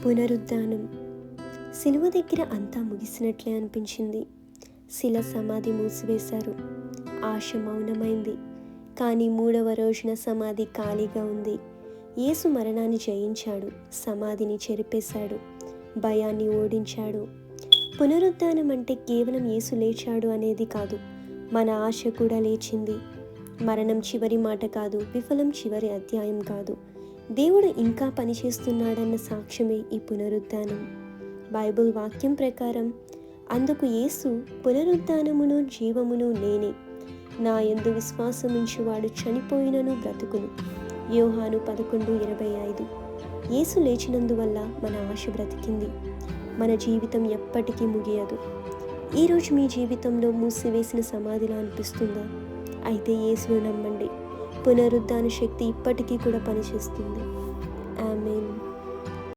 పునరుద్ధానం. సిలువ దగ్గర అంతా ముగిసినట్లే అనిపించింది. శిల సమాధి మూసివేశారు. ఆశ మౌనమైంది. కానీ 3వ రోజున సమాధి ఖాళీగా ఉంది. యేసు మరణాన్ని జయించాడు, సమాధిని చెరిపేశాడు, భయాన్ని ఓడించాడు. పునరుద్ధానం అంటే కేవలం యేసు లేచాడు అనేది కాదు, మన ఆశ కూడా లేచింది. మరణం చివరి మాట కాదు, విఫలం చివరి అధ్యాయం కాదు, దేవుడు ఇంకా పనిచేస్తున్నాడన్న సాక్ష్యమే ఈ పునరుద్ధానం. బైబిల్ వాక్యం ప్రకారం అందుకు యేసు, పునరుద్ధానమును జీవమును నేనే, నా యందు విశ్వాసముంచువాడు చనిపోయినను బ్రతుకును. యోహాను 11:25. యేసు లేచినందువల్ల మన ఆశ బ్రతికింది. మన జీవితం ఎప్పటికీ ముగియదు. ఈరోజు మీ జీవితంలో మూసివేసిన సమాధిలా అనిపిస్తుందా? అయితే యేసును నమ్మండి. పునరుద్ధాన శక్తి ఇప్పటికీ కూడా పనిచేస్తుంది.